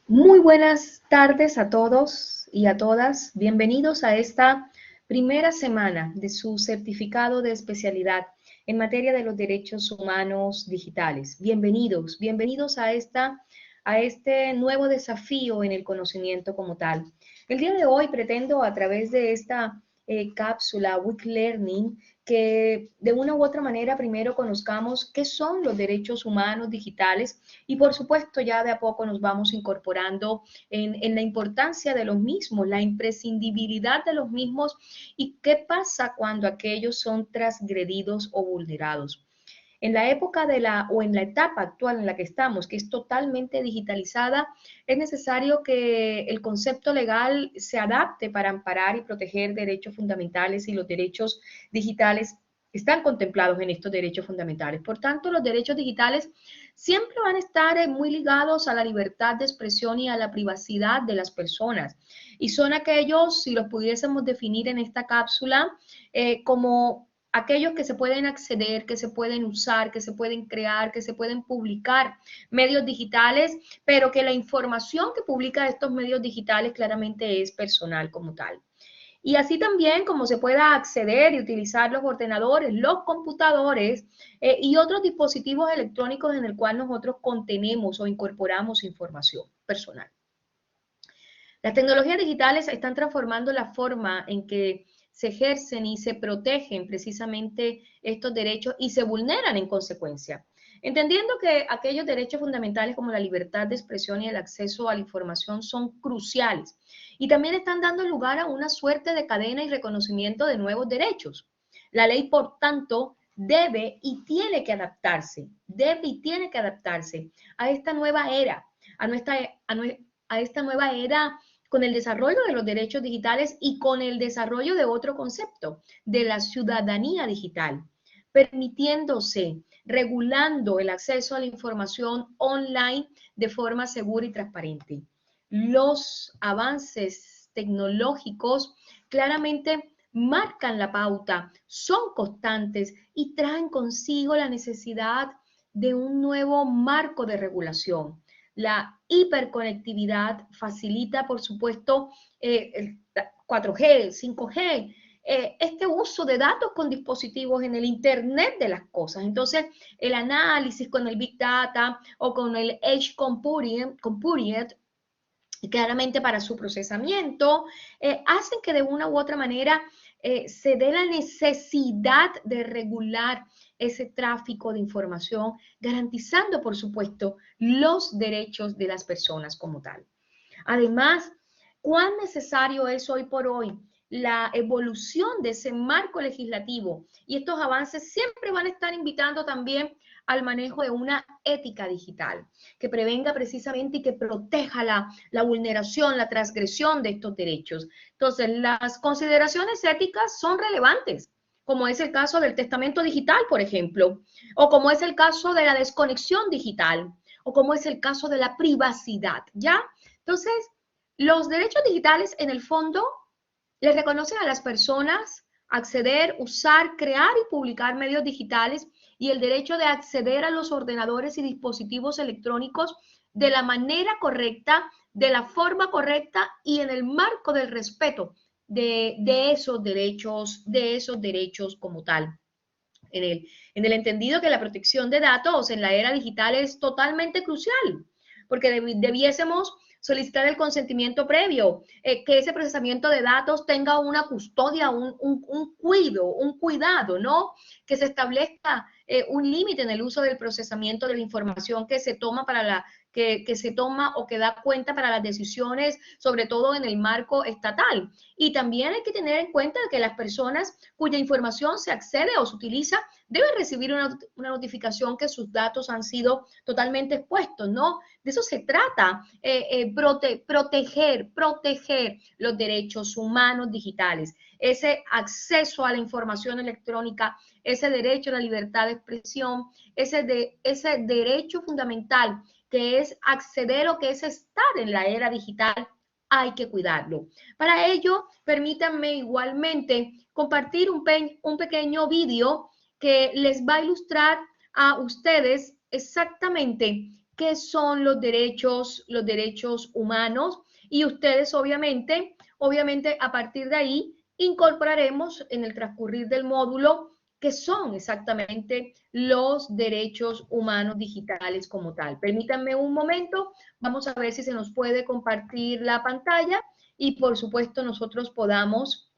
Muy buenas tardes a todos y a todas. Bienvenidos a esta primera semana de su certificado de especialidad en materia de los derechos humanos digitales. Bienvenidos, bienvenidos a este nuevo desafío en el conocimiento como tal. El día de hoy pretendo a través de esta cápsula Week Learning que de una u otra manera primero conozcamos qué son los derechos humanos digitales y por supuesto ya de a poco nos vamos incorporando en la importancia de los mismos, la imprescindibilidad de los mismos y qué pasa cuando aquellos son transgredidos o vulnerados. En la época o en la etapa actual en la que estamos, que es totalmente digitalizada, es necesario que el concepto legal se adapte para amparar y proteger derechos fundamentales y los derechos digitales están contemplados en estos derechos fundamentales. Por tanto, los derechos digitales siempre van a estar muy ligados a la libertad de expresión y a la privacidad de las personas. Y son aquellos, si los pudiésemos definir en esta cápsula, como aquellos que se pueden acceder, que se pueden usar, que se pueden crear, que se pueden publicar medios digitales, pero que la información que publica estos medios digitales claramente es personal como tal. Y así también como se pueda acceder y utilizar los ordenadores, los computadores y otros dispositivos electrónicos en el cual nosotros contenemos o incorporamos información personal. Las tecnologías digitales están transformando la forma en que se ejercen y se protegen precisamente estos derechos y se vulneran en consecuencia. Entendiendo que aquellos derechos fundamentales como la libertad de expresión y el acceso a la información son cruciales y también están dando lugar a una suerte de cadena y reconocimiento de nuevos derechos. La ley, por tanto, debe y tiene que adaptarse a esta nueva era, a esta nueva era con el desarrollo de los derechos digitales y con el desarrollo de otro concepto, de la ciudadanía digital, permitiéndose, regulando el acceso a la información online de forma segura y transparente. Los avances tecnológicos claramente marcan la pauta, son constantes y traen consigo la necesidad de un nuevo marco de regulación. La hiperconectividad facilita, por supuesto, el 4G, 5G, este uso de datos con dispositivos en el Internet de las cosas. Entonces, el análisis con el Big Data o con el Edge Computing claramente para su procesamiento, hacen que de una u otra manera se dé la necesidad de regular ese tráfico de información, garantizando, por supuesto, los derechos de las personas como tal. Además, cuán necesario es hoy por hoy la evolución de ese marco legislativo y estos avances siempre van a estar invitando también al manejo de una ética digital que prevenga precisamente y que proteja la vulneración, la transgresión de estos derechos. Entonces, las consideraciones éticas son relevantes, como es el caso del testamento digital, por ejemplo, o como es el caso de la desconexión digital, o como es el caso de la privacidad, ¿ya? Entonces, los derechos digitales en el fondo les reconocen a las personas acceder, usar, crear y publicar medios digitales y el derecho de acceder a los ordenadores y dispositivos electrónicos de la manera correcta, de la forma correcta y en el marco del respeto de esos derechos como tal. En el entendido que la protección de datos en la era digital es totalmente crucial, porque debiésemos solicitar el consentimiento previo, que ese procesamiento de datos tenga una custodia, un cuidado, ¿no? Que se establezca un límite en el uso del procesamiento de la información que se toma que se toma o que da cuenta para las decisiones, sobre todo en el marco estatal. Y también hay que tener en cuenta que las personas cuya información se accede o se utiliza deben recibir una notificación que sus datos han sido totalmente expuestos, ¿no? De eso se trata, proteger los derechos humanos digitales, ese acceso a la información electrónica, ese derecho a la libertad de expresión, ese derecho fundamental que es acceder o que es estar en la era digital, hay que cuidarlo. Para ello, permítanme igualmente compartir un pequeño vídeo que les va a ilustrar a ustedes exactamente qué son los derechos humanos, y ustedes obviamente a partir de ahí incorporaremos en el transcurrir del módulo qué son exactamente los derechos humanos digitales como tal. Permítanme un momento, vamos a ver si se nos puede compartir la pantalla y por supuesto nosotros podamos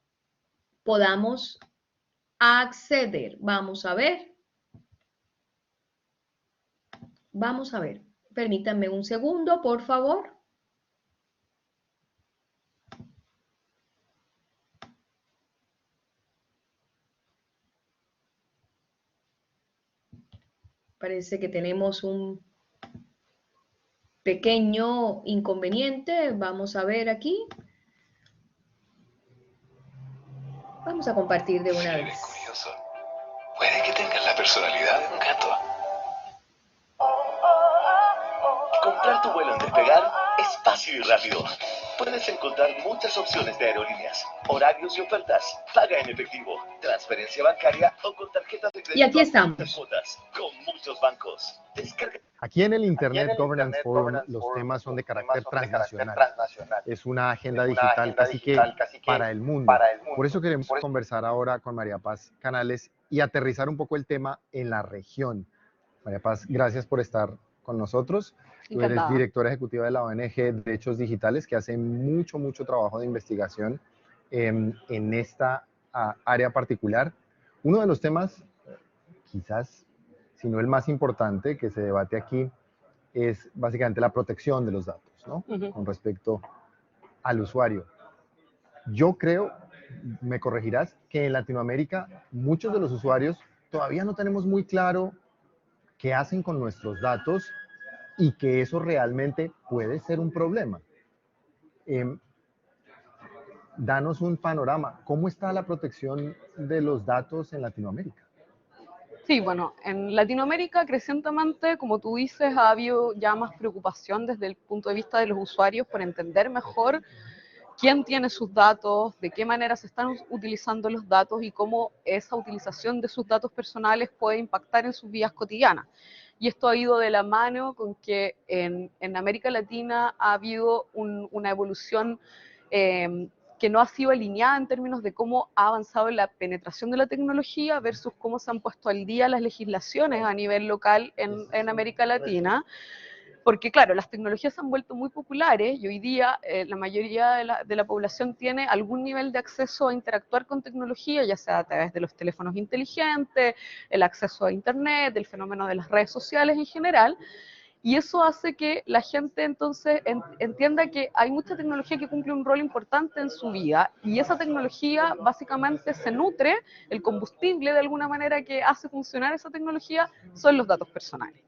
acceder. Vamos a ver. Permítanme un segundo, por favor. Parece que tenemos un pequeño inconveniente. Vamos a ver aquí. Vamos a compartir de una vez. Curioso. Puede que tengas la personalidad de un gato. Comprar tu vuelo en Despegar es fácil y rápido. Puedes encontrar muchas opciones de aerolíneas, horarios y ofertas. Paga en efectivo, transferencia bancaria o con tarjetas de crédito. Y aquí estamos. Con muchos bancos. Descarga. Aquí en el Internet Governance Forum los temas son de carácter transnacional. Es una agenda digital casi que para el mundo. Por eso queremos conversar ahora con María Paz Canales y aterrizar un poco el tema en la región. María Paz, gracias por estar con nosotros. Tú eres directora ejecutiva de la ONG Derechos Digitales, que hace mucho trabajo de investigación en esta área particular. Uno de los temas, quizás, si no el más importante que se debate aquí, es básicamente la protección de los datos, ¿no? Con respecto al usuario. Yo creo, me corregirás, que en Latinoamérica muchos de los usuarios todavía no tenemos muy claro qué hacen con nuestros datos y que eso realmente puede ser un problema. Danos un panorama. ¿Cómo está la protección de los datos en Latinoamérica? Sí, bueno, en Latinoamérica crecientemente, como tú dices, ha habido ya más preocupación desde el punto de vista de los usuarios por entender mejor quién tiene sus datos, de qué manera se están utilizando los datos y cómo esa utilización de sus datos personales puede impactar en sus vidas cotidianas. Y esto ha ido de la mano con que en América Latina ha habido una evolución que no ha sido alineada en términos de cómo ha avanzado la penetración de la tecnología versus cómo se han puesto al día las legislaciones a nivel local en América Latina. Porque claro, las tecnologías se han vuelto muy populares y hoy día la mayoría de la población tiene algún nivel de acceso a interactuar con tecnología, ya sea a través de los teléfonos inteligentes, el acceso a Internet, el fenómeno de las redes sociales en general. Y eso hace que la gente entonces entienda que hay mucha tecnología que cumple un rol importante en su vida y esa tecnología básicamente se nutre, el combustible de alguna manera que hace funcionar esa tecnología son los datos personales.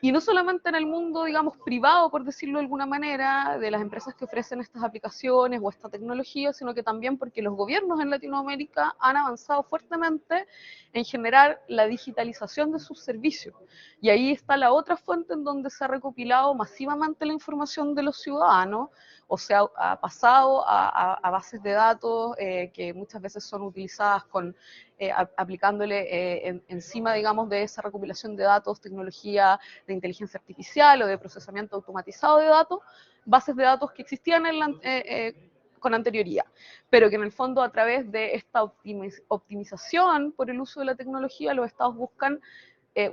Y no solamente en el mundo, digamos, privado, por decirlo de alguna manera, de las empresas que ofrecen estas aplicaciones o esta tecnología, sino que también porque los gobiernos en Latinoamérica han avanzado fuertemente en generar la digitalización de sus servicios. Y ahí está la otra fuente en donde se ha recopilado masivamente la información de los ciudadanos, o sea, ha pasado a bases de datos que muchas veces son utilizadas aplicándole encima, digamos, de esa recopilación de datos, tecnología de inteligencia artificial o de procesamiento automatizado de datos, bases de datos que existían con anterioridad, pero que en el fondo a través de esta optimización por el uso de la tecnología, los estados buscan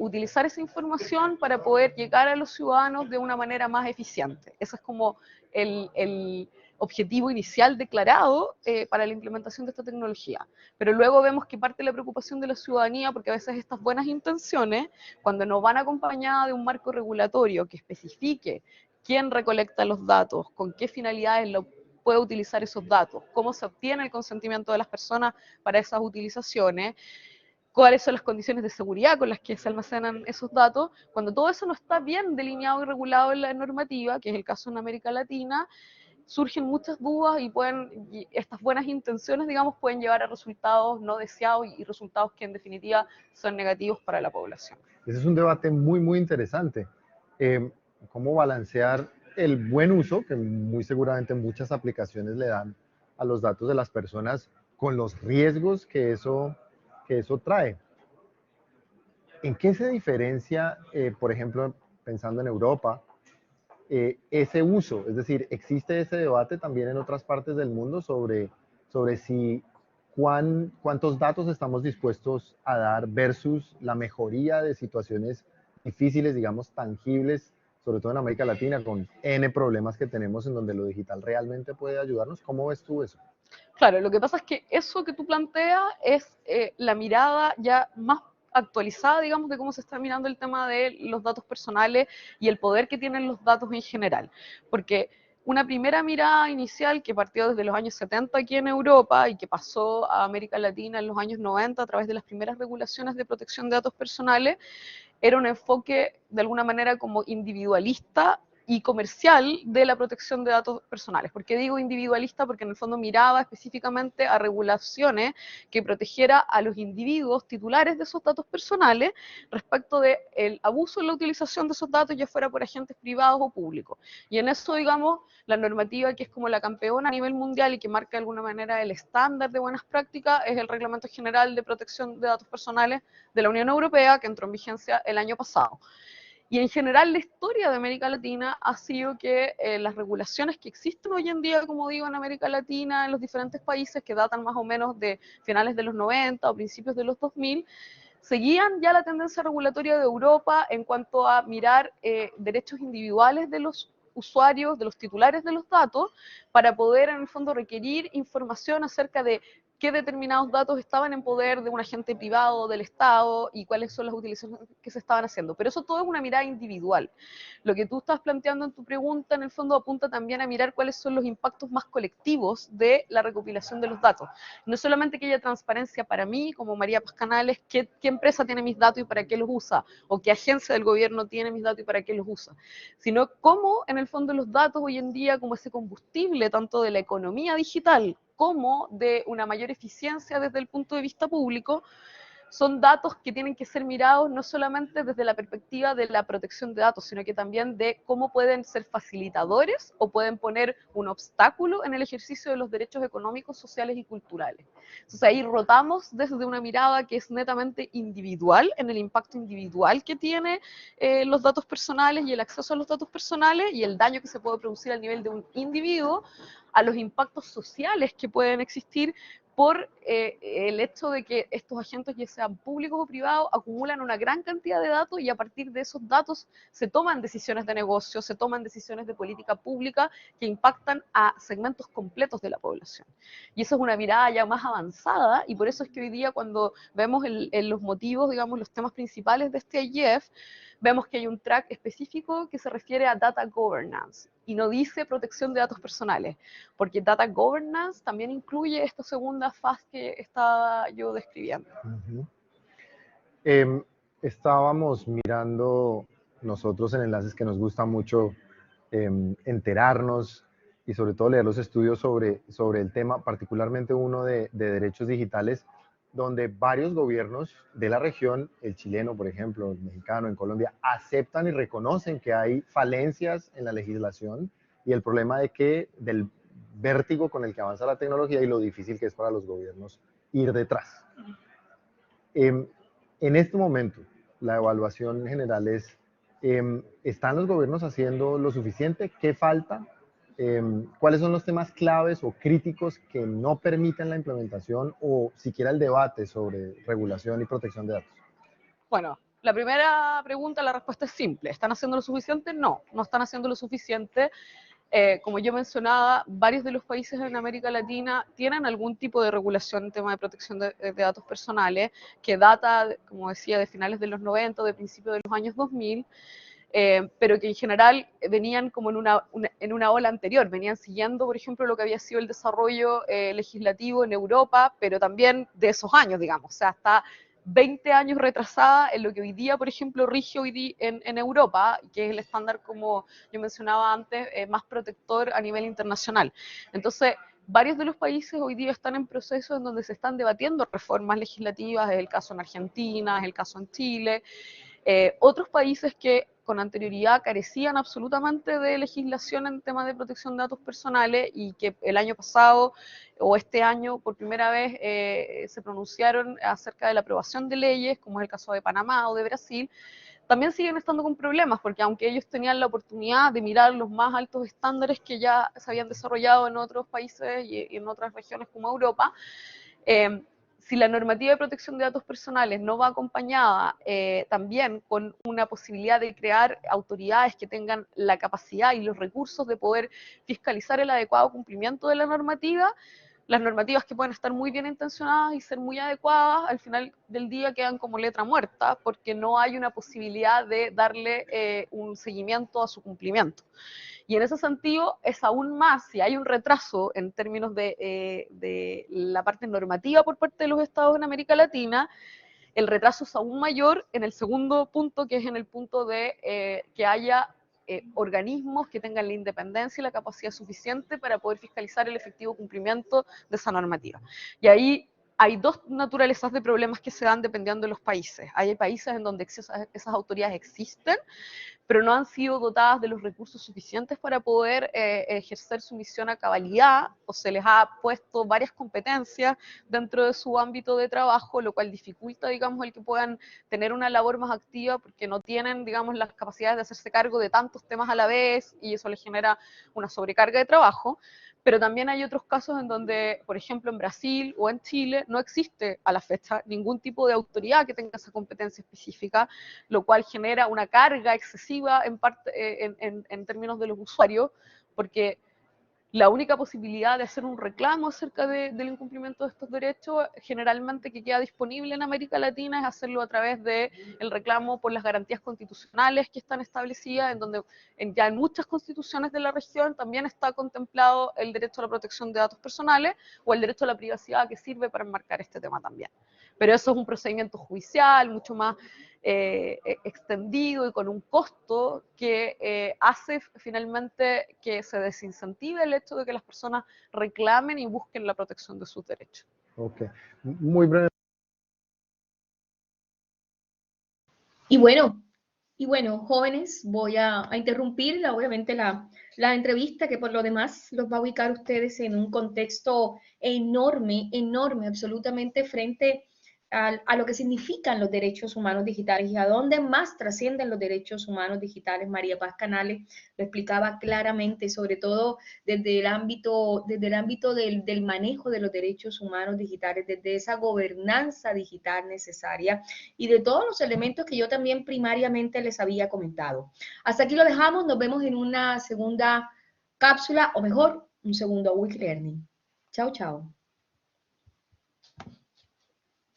utilizar esa información para poder llegar a los ciudadanos de una manera más eficiente. Ese es como el objetivo inicial declarado para la implementación de esta tecnología. Pero luego vemos que parte de la preocupación de la ciudadanía, porque a veces estas buenas intenciones, cuando no van acompañadas de un marco regulatorio que especifique quién recolecta los datos, con qué finalidades puede utilizar esos datos, cómo se obtiene el consentimiento de las personas para esas utilizaciones, cuáles son las condiciones de seguridad con las que se almacenan esos datos, cuando todo eso no está bien delineado y regulado en la normativa, que es el caso en América Latina, surgen muchas dudas y estas buenas intenciones, digamos, pueden llevar a resultados no deseados y resultados que en definitiva son negativos para la población. Ese es un debate muy interesante. ¿Cómo balancear el buen uso, que muy seguramente muchas aplicaciones le dan a los datos de las personas, con los riesgos que eso trae? ¿En qué se diferencia, por ejemplo, pensando en Europa, ese uso, es decir, existe ese debate también en otras partes del mundo sobre si cuántos datos estamos dispuestos a dar versus la mejoría de situaciones difíciles, digamos, tangibles, sobre todo en América Latina, con N problemas que tenemos en donde lo digital realmente puede ayudarnos. ¿Cómo ves tú eso? Claro, lo que pasa es que eso que tú planteas es la mirada ya más actualizada, digamos, de cómo se está mirando el tema de los datos personales y el poder que tienen los datos en general. Porque una primera mirada inicial que partió desde los años 70 aquí en Europa y que pasó a América Latina en los años 90 a través de las primeras regulaciones de protección de datos personales, era un enfoque de alguna manera como individualista y comercial de la protección de datos personales. ¿Por qué digo individualista? Porque en el fondo miraba específicamente a regulaciones que protegiera a los individuos titulares de esos datos personales respecto del abuso en la utilización de esos datos, ya fuera por agentes privados o públicos. Y en eso, digamos, la normativa que es como la campeona a nivel mundial y que marca de alguna manera el estándar de buenas prácticas es el Reglamento General de Protección de Datos Personales de la Unión Europea, que entró en vigencia el año pasado. Y en general la historia de América Latina ha sido que las regulaciones que existen hoy en día, como digo, en América Latina, en los diferentes países que datan más o menos de finales de los 90 o principios de los 2000, seguían ya la tendencia regulatoria de Europa en cuanto a mirar derechos individuales de los usuarios, de los titulares de los datos, para poder en el fondo requerir información acerca de qué determinados datos estaban en poder de un agente privado del Estado y cuáles son las utilizaciones que se estaban haciendo. Pero eso todo es una mirada individual. Lo que tú estás planteando en tu pregunta, en el fondo, apunta también a mirar cuáles son los impactos más colectivos de la recopilación de los datos. No solamente que haya transparencia para mí, como María Paz Canales, qué empresa tiene mis datos y para qué los usa, o qué agencia del gobierno tiene mis datos y para qué los usa, sino cómo, en el fondo, los datos hoy en día, como ese combustible, tanto de la economía digital como de una mayor eficiencia desde el punto de vista público, son datos que tienen que ser mirados no solamente desde la perspectiva de la protección de datos, sino que también de cómo pueden ser facilitadores o pueden poner un obstáculo en el ejercicio de los derechos económicos, sociales y culturales. Entonces ahí rotamos desde una mirada que es netamente individual, en el impacto individual que tiene los datos personales y el acceso a los datos personales y el daño que se puede producir al nivel de un individuo, a los impactos sociales que pueden existir por el hecho de que estos agentes, ya sean públicos o privados, acumulan una gran cantidad de datos y a partir de esos datos se toman decisiones de negocio, se toman decisiones de política pública que impactan a segmentos completos de la población. Y eso es una mirada ya más avanzada y por eso es que hoy día cuando vemos en los motivos, digamos, los temas principales de este IGF, vemos que hay un track específico que se refiere a data governance y no dice protección de datos personales, porque data governance también incluye esta segunda fase que estaba yo describiendo. Estábamos mirando nosotros en Enlaces que nos gusta mucho enterarnos y sobre todo leer los estudios sobre el tema, particularmente uno de derechos digitales, donde varios gobiernos de la región, el chileno, por ejemplo, el mexicano, en Colombia, aceptan y reconocen que hay falencias en la legislación y el problema del vértigo con el que avanza la tecnología y lo difícil que es para los gobiernos ir detrás. En este momento, la evaluación general es, ¿están los gobiernos haciendo lo suficiente? ¿Qué falta? ¿Cuáles son los temas claves o críticos que no permiten la implementación o siquiera el debate sobre regulación y protección de datos? Bueno, la primera pregunta, la respuesta es simple. ¿Están haciendo lo suficiente? No, no están haciendo lo suficiente. Como yo mencionaba, varios de los países en América Latina tienen algún tipo de regulación en tema de protección de datos personales, que data, como decía, de finales de los 90 o de principios de los años 2000, pero que en general venían como en una ola anterior, venían siguiendo, por ejemplo, lo que había sido el desarrollo legislativo en Europa, pero también de esos años, digamos, o sea, hasta 20 años retrasada en lo que hoy día, por ejemplo, rige hoy día en Europa, que es el estándar, como yo mencionaba antes, más protector a nivel internacional. Entonces, varios de los países hoy día están en procesos en donde se están debatiendo reformas legislativas, es el caso en Argentina, es el caso en Chile, otros países que con anterioridad carecían absolutamente de legislación en temas de protección de datos personales y que el año pasado o este año por primera vez se pronunciaron acerca de la aprobación de leyes, como es el caso de Panamá o de Brasil, también siguen estando con problemas, porque aunque ellos tenían la oportunidad de mirar los más altos estándares que ya se habían desarrollado en otros países y en otras regiones como Europa, si la normativa de protección de datos personales no va acompañada también con una posibilidad de crear autoridades que tengan la capacidad y los recursos de poder fiscalizar el adecuado cumplimiento de la normativa, las normativas que pueden estar muy bien intencionadas y ser muy adecuadas, al final del día quedan como letra muerta, porque no hay una posibilidad de darle un seguimiento a su cumplimiento. Y en ese sentido es aún más, si hay un retraso en términos de la parte normativa por parte de los estados en América Latina, el retraso es aún mayor en el segundo punto, que es en el punto de que haya organismos que tengan la independencia y la capacidad suficiente para poder fiscalizar el efectivo cumplimiento de esa normativa. Y ahí hay dos naturalezas de problemas que se dan dependiendo de los países. Hay países en donde esas autoridades existen, pero no han sido dotadas de los recursos suficientes para poder ejercer su misión a cabalidad, o se les ha puesto varias competencias dentro de su ámbito de trabajo, lo cual dificulta, digamos, el que puedan tener una labor más activa, porque no tienen, digamos, las capacidades de hacerse cargo de tantos temas a la vez, y eso les genera una sobrecarga de trabajo. Pero también hay otros casos en donde, por ejemplo, en Brasil o en Chile, no existe a la fecha ningún tipo de autoridad que tenga esa competencia específica, lo cual genera una carga excesiva en términos de los usuarios, porque la única posibilidad de hacer un reclamo acerca del incumplimiento de estos derechos, generalmente que queda disponible en América Latina, es hacerlo a través del reclamo por las garantías constitucionales que están establecidas, en donde ya en muchas constituciones de la región también está contemplado el derecho a la protección de datos personales o el derecho a la privacidad, que sirve para enmarcar este tema también. Pero eso es un procedimiento judicial mucho más extendido y con un costo que hace finalmente que se desincentive el hecho de que las personas reclamen y busquen la protección de sus derechos. Ok, muy breve. Y bueno, jóvenes, voy a interrumpir obviamente la entrevista, que por lo demás los va a ubicar ustedes en un contexto enorme, enorme, absolutamente frente a lo que significan los derechos humanos digitales y a dónde más trascienden los derechos humanos digitales. María Paz Canales lo explicaba claramente, sobre todo desde el ámbito del manejo de los derechos humanos digitales, desde esa gobernanza digital necesaria y de todos los elementos que yo también primariamente les había comentado. Hasta aquí lo dejamos, nos vemos en una segunda cápsula, o mejor, un segundo Week Learning. Chao, chao.